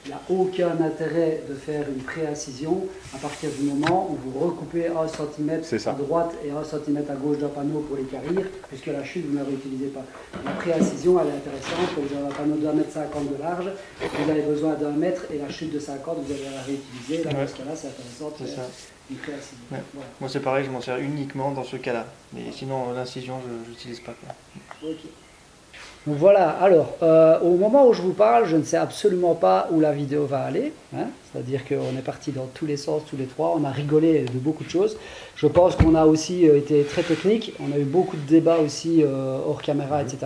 n'y a aucun intérêt de faire une pré-incision à partir du moment où vous recoupez 1 cm à droite et 1 cm à gauche d'un panneau pour les carrir, puisque la chute, vous ne la réutilisez pas. La pré-incision, elle est intéressante. Vous avez un panneau de 1,50 m de large, vous avez besoin d'1 mètre et la chute de 50, vous allez la réutiliser. Là, dans ce cas-là, c'est intéressant de faire une pré-incision. Ouais. Voilà. Moi, c'est pareil, je m'en sers uniquement dans ce cas-là. Mais sinon, l'incision, je n'utilise pas. Ok. Donc voilà, alors, au moment où je vous parle, je ne sais absolument pas où la vidéo va aller, hein, c'est-à-dire qu'on est parti dans tous les sens, tous les trois, on a rigolé de beaucoup de choses. Je pense qu'on a aussi été très technique, on a eu beaucoup de débats aussi hors caméra, etc.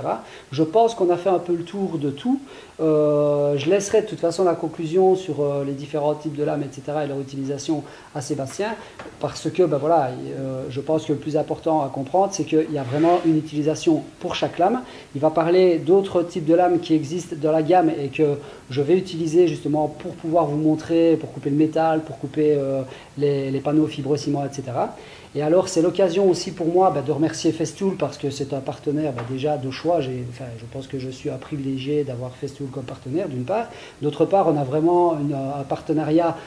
Je pense qu'on a fait un peu le tour de tout. Je laisserai de toute façon la conclusion sur les différents types de lames, etc. et leur utilisation à Sébastien, parce que voilà, je pense que le plus important à comprendre, c'est qu'il y a vraiment une utilisation pour chaque lame. Il va parler d'autres types de lames qui existent dans la gamme et que je vais utiliser justement pour pouvoir vous montrer, pour couper le métal, pour couper les panneaux fibrociment, etc. Et alors c'est l'occasion aussi pour moi de remercier Festool parce que c'est un partenaire déjà de choix. Je pense que je suis un privilégié d'avoir Festool comme partenaire d'une part. D'autre part, on a vraiment un partenariat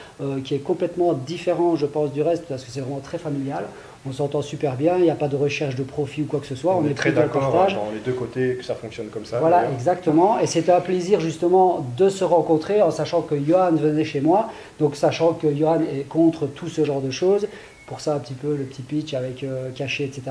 qui est complètement différent, je pense, du reste parce que c'est vraiment très familial. On s'entend super bien, il n'y a pas de recherche de profit ou quoi que ce soit. On est très d'accord dans les deux côtés que ça fonctionne comme ça. Voilà, exactement. Et c'était un plaisir justement de se rencontrer en sachant que Johan venait chez moi, donc sachant que Johan est contre tout ce genre de choses. Pour ça, un petit peu le petit pitch avec cachet, etc.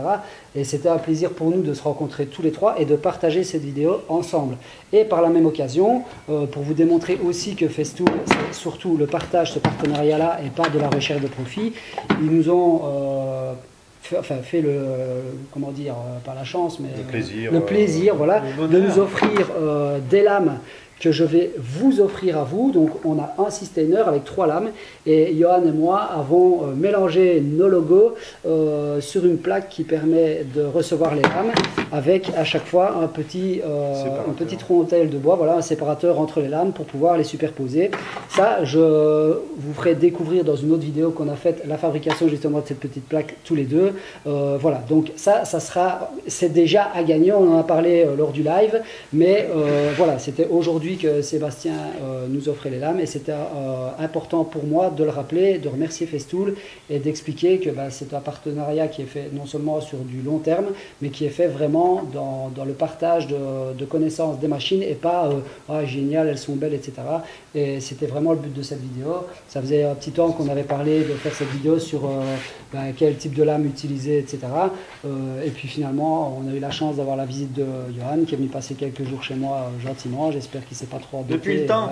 Et c'était un plaisir pour nous de se rencontrer tous les trois et de partager cette vidéo ensemble. Et par la même occasion, pour vous démontrer aussi que Festool, c'est surtout le partage, ce partenariat-là, et pas de la recherche de profit, ils nous ont fait le, comment dire, pas la chance, mais le plaisir voilà, de nous offrir des lames que je vais vous offrir à vous. Donc on a un sustainer avec 3 lames et Johan et moi avons mélangé nos logos sur une plaque qui permet de recevoir les lames avec à chaque fois une petite rondelle de bois, voilà, un séparateur entre les lames pour pouvoir les superposer. Ça, je vous ferai découvrir dans une autre vidéo qu'on a faite la fabrication justement de cette petite plaque tous les deux. Voilà, donc c'est déjà à gagner, on en a parlé lors du live, mais voilà, c'était aujourd'hui aujourd'hui que Sébastien nous offrait les lames et c'était important pour moi de le rappeler, de remercier Festool et d'expliquer que c'est un partenariat qui est fait non seulement sur du long terme, mais qui est fait vraiment dans le partage de connaissances des machines et pas ah, génial, elles sont belles, etc. Et c'était vraiment le but de cette vidéo. Ça faisait un petit temps qu'on avait parlé de faire cette vidéo sur quel type de lame utiliser, etc. Et puis finalement, on a eu la chance d'avoir la visite de Johan qui est venu passer quelques jours chez moi gentiment. J'espère qu'il ne s'est pas trop embêté. Depuis le temps.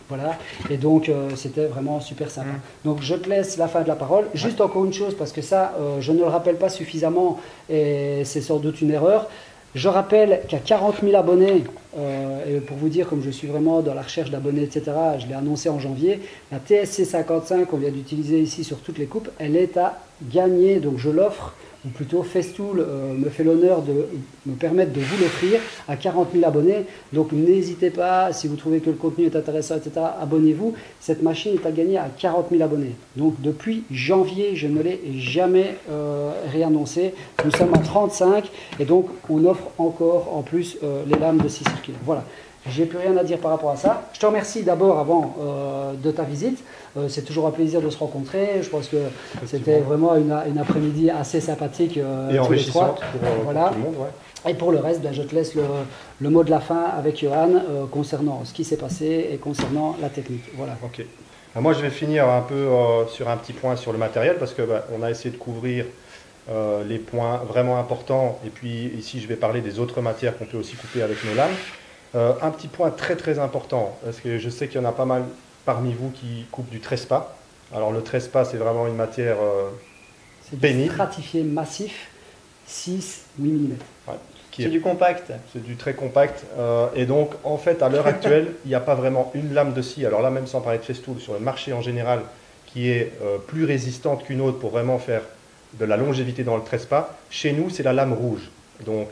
Voilà. Et donc c'était vraiment super sympa. Donc je te laisse la fin de la parole. Juste encore une chose, parce que ça, je ne le rappelle pas suffisamment et c'est sans doute une erreur. Je rappelle qu'à 40 000 abonnés, et pour vous dire comme je suis vraiment dans la recherche d'abonnés, etc., je l'ai annoncé en janvier, la TSC 55 qu'on vient d'utiliser ici sur toutes les coupes, elle est à gagner. Donc je l'offre, ou plutôt Festool me fait l'honneur de me permettre de vous l'offrir à 40 000 abonnés. Donc n'hésitez pas, si vous trouvez que le contenu est intéressant, etc., abonnez-vous. Cette machine est à gagner à 40 000 abonnés. Donc depuis janvier, je ne l'ai jamais réannoncé. Nous sommes à 35 et donc on offre encore en plus les lames de 6 circulaires. Voilà. J'ai plus rien à dire par rapport à ça. Je te remercie d'abord avant de ta visite. C'est toujours un plaisir de se rencontrer. Je pense que c'était vraiment une après-midi assez sympathique. Et enrichissante pour voilà. tout le monde. Ouais. Et pour le reste, je te laisse le mot de la fin avec Johan concernant ce qui s'est passé et concernant la technique. Voilà. Ok. Moi, je vais finir un peu sur un petit point sur le matériel parce que on a essayé de couvrir les points vraiment importants. Et puis ici, je vais parler des autres matières qu'on peut aussi couper avec nos lames. Un petit point très très important, parce que je sais qu'il y en a pas mal parmi vous qui coupent du trespas. Alors le trespas, c'est vraiment une matière pénible. C'est stratifié massif, 6-8 mm. Ouais, c'est du compact. C'est du très compact. Et donc, en fait, à l'heure actuelle, il n'y a pas vraiment une lame de scie. Alors là, même sans parler de Festool, sur le marché en général, qui est plus résistante qu'une autre pour vraiment faire de la longévité dans le trespas. Chez nous, c'est la lame rouge. Donc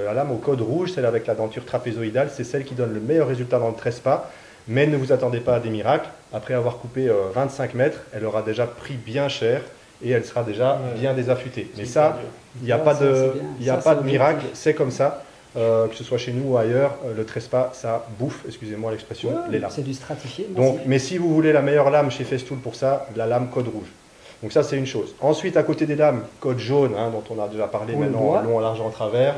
la lame au code rouge, celle avec la denture trapézoïdale, c'est celle qui donne le meilleur résultat dans le trespas. Mais ne vous attendez pas à des miracles. Après avoir coupé 25 mètres, elle aura déjà pris bien cher et elle sera déjà bien désaffûtée. Mais ça, il n'y a pas de miracle, c'est comme ça. Que ce soit chez nous ou ailleurs, le trespas, ça bouffe, excusez-moi l'expression, les lames. C'est du stratifié. Donc, mais si vous voulez la meilleure lame chez Festool pour ça, la lame code rouge. Donc ça, c'est une chose. Ensuite, à côté des lames, code jaune, dont on a déjà parlé maintenant, long, large, en travers,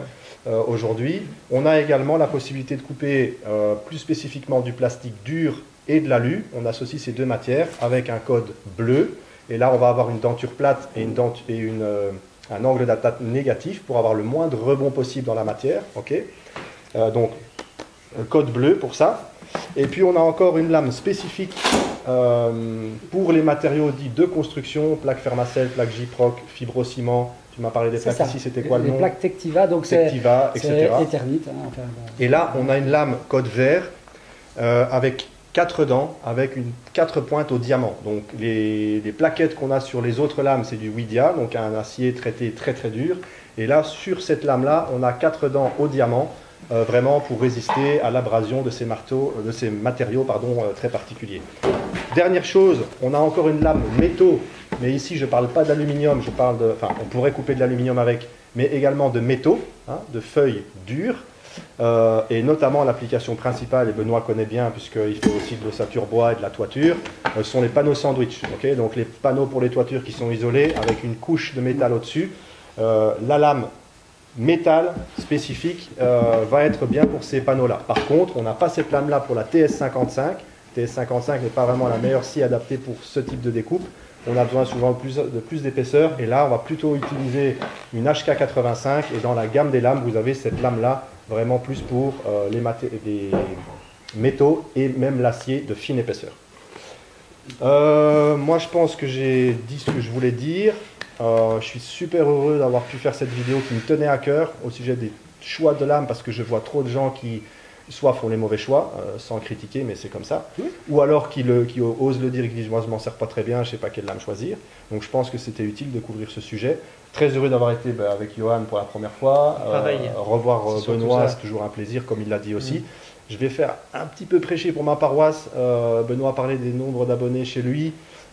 aujourd'hui, on a également la possibilité de couper plus spécifiquement du plastique dur et de l'alu. On associe ces deux matières avec un code bleu. Et là, on va avoir une denture plate et un angle d'attaque négatif pour avoir le moindre rebond possible dans la matière. Okay, donc, code bleu pour ça. Et puis, on a encore une lame spécifique pour les matériaux dits de construction, plaques Fermacell, plaques Gyproc, fibrociment. Tu m'as parlé des plaques ici, c'était quoi le nom? Les plaques Tectiva, donc Tectiva, etc. Eternit. Et là, on a une lame code vert avec 4 dents, avec 4 pointes au diamant. Donc les plaquettes qu'on a sur les autres lames, c'est du Widia, donc un acier traité très très dur. Et là, sur cette lame-là, on a 4 dents au diamant, vraiment pour résister à l'abrasion de ces matériaux très particuliers. Dernière chose, on a encore une lame métaux, mais ici je ne parle pas d'aluminium, on pourrait couper de l'aluminium avec, mais également de métaux, de feuilles dures, et notamment l'application principale, et Benoît connaît bien puisqu'il fait aussi de l'ossature bois et de la toiture, sont les panneaux sandwich. Okay, donc les panneaux pour les toitures qui sont isolés avec une couche de métal au-dessus. La lame métal spécifique va être bien pour ces panneaux-là. Par contre, on n'a pas cette lame-là pour la TS55. TS55 n'est pas vraiment la meilleure scie adaptée pour ce type de découpe. On a besoin souvent de plus d'épaisseur. Et là, on va plutôt utiliser une HK85. Et dans la gamme des lames, vous avez cette lame-là vraiment plus pour les métaux et même l'acier de fine épaisseur. Moi, je pense que j'ai dit ce que je voulais dire. Je suis super heureux d'avoir pu faire cette vidéo qui me tenait à cœur au sujet des choix de lames parce que je vois trop de gens qui soit font les mauvais choix, sans critiquer, mais c'est comme ça, ou alors qui osent le dire et qui disent « moi je m'en sers pas très bien, je sais pas quelle lame choisir ». Donc je pense que c'était utile de couvrir ce sujet. Très heureux d'avoir été avec Johan pour la première fois. Revoir Benoît, c'est toujours un plaisir, comme il l'a dit aussi. Je vais faire un petit peu prêcher pour ma paroisse. Benoît a parlé des nombres d'abonnés chez lui.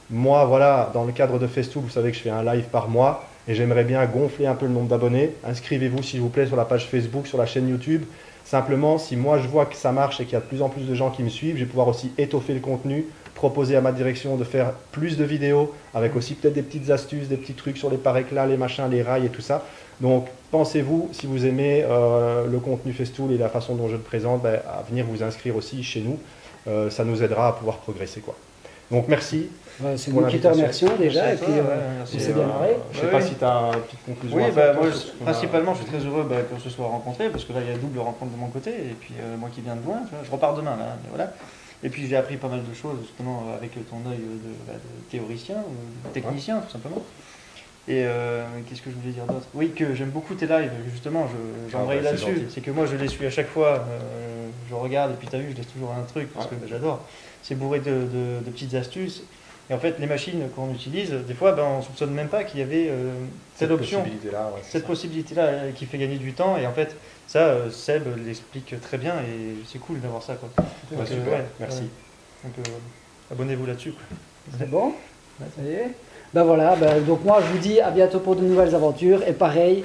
Moi, voilà, dans le cadre de Festool, vous savez que je fais un live par mois et j'aimerais bien gonfler un peu le nombre d'abonnés. Inscrivez-vous s'il vous plaît sur la page Facebook, sur la chaîne YouTube. Simplement, si moi je vois que ça marche et qu'il y a de plus en plus de gens qui me suivent, je vais pouvoir aussi étoffer le contenu, proposer à ma direction de faire plus de vidéos, avec aussi peut-être des petites astuces, des petits trucs sur les pare-éclats, les machins, les rails et tout ça. Donc pensez-vous, si vous aimez le contenu Festool et la façon dont je le présente, à venir vous inscrire aussi chez nous. Ça nous aidera à pouvoir progresser, quoi. Donc merci. C'est nous qui te remercions déjà, et puis on s'est bien marré. Je ne sais pas si tu as une petite conclusion. Oui, à faire, moi, principalement, je suis très heureux qu'on se soit rencontrés, parce que là, il y a double rencontre de mon côté, et puis moi qui viens de loin, tu vois, je repars demain, là, mais voilà. Et puis j'ai appris pas mal de choses, justement, avec ton œil de théoricien, de technicien, tout simplement. Et qu'est-ce que je voulais dire d'autre? Oui, que j'aime beaucoup tes lives, justement, j'embraye là-dessus. C'est que moi, je les suis à chaque fois, je regarde, et puis tu as vu, je laisse toujours un truc, parce que j'adore. C'est bourré de petites astuces. Et en fait, les machines qu'on utilise, des fois, on ne soupçonne même pas qu'il y avait cette option, cette possibilité-là qui fait gagner du temps. Et en fait, ça, Seb l'explique très bien, et c'est cool d'avoir ça, quoi. Donc, merci. Donc, abonnez-vous là-dessus. C'est bon? Ça y est. Ben voilà, donc moi je vous dis à bientôt pour de nouvelles aventures. Et pareil,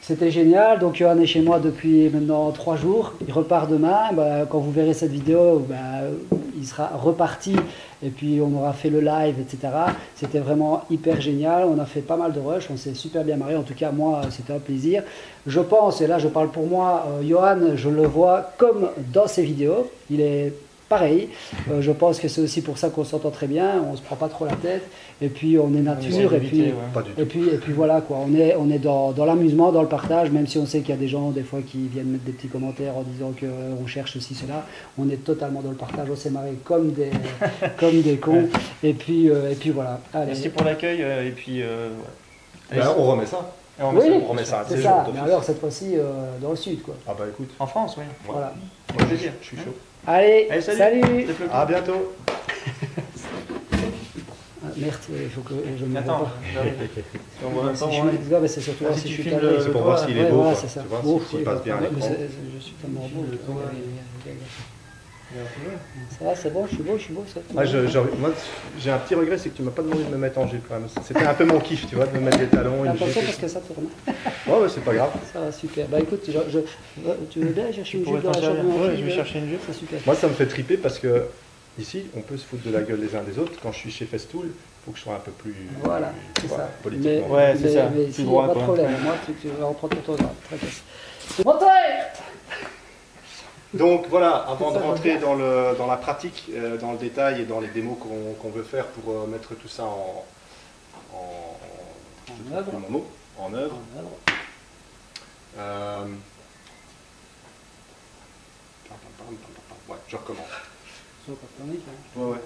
c'était génial. Donc Johan est chez moi depuis maintenant 3 jours. Il repart demain. Quand vous verrez cette vidéo, il sera reparti. Et puis on aura fait le live, etc. C'était vraiment hyper génial. On a fait pas mal de rush. On s'est super bien marré. En tout cas, moi, c'était un plaisir. Je pense, et là je parle pour moi, Johan, je le vois comme dans ses vidéos. Il est pareil, je pense que c'est aussi pour ça qu'on s'entend très bien, on se prend pas trop la tête, et puis on est nature, et puis voilà quoi, on est dans l'amusement, dans le partage, même si on sait qu'il y a des gens des fois qui viennent mettre des petits commentaires en disant qu'on cherche ceci, cela, on est totalement dans le partage, on s'est marré comme des cons, et puis voilà. Allez. Merci pour l'accueil, et puis... on remet ça. On remet ça, c'est ça, mais alors cette fois-ci dans le sud quoi. Ah bah écoute. En France, oui. Voilà. Je suis chaud. Allez, salut. À bientôt. Merde, il faut que je me Attends, j'arrive. C'est surtout si je suis calé. C'est pour voir s'il est beau. C'est ça. Tu vois, s'il passe bien à l'écran. Je suis tellement beau. Ça va, c'est bon, je suis beau. Moi, j'ai un petit regret, c'est que tu m'as pas demandé de me mettre en jupe quand même. C'était un peu mon kiff, tu vois, de me mettre des talons. Attention parce que ça tourne. Ouais, c'est pas grave. Ça va, super. Bah écoute, tu veux bien chercher une jupe dans la chambre? Ouais, je vais chercher une jupe. C'est super. Moi, ça me fait triper parce que ici, on peut se foutre de la gueule les uns des autres. Quand je suis chez Festool, il faut que je sois un peu plus. Voilà, c'est ça. Politiquement. Ouais, c'est ça. Mais s'il n'y a pas de problème, moi, tu vas reprendre ton temps. Très bien. Montez! Donc voilà, avant de rentrer dans la pratique, dans le détail et dans les démos qu'on veut faire pour mettre tout ça en œuvre. Ouais, je recommence. C'est pas panique, hein. Ouais.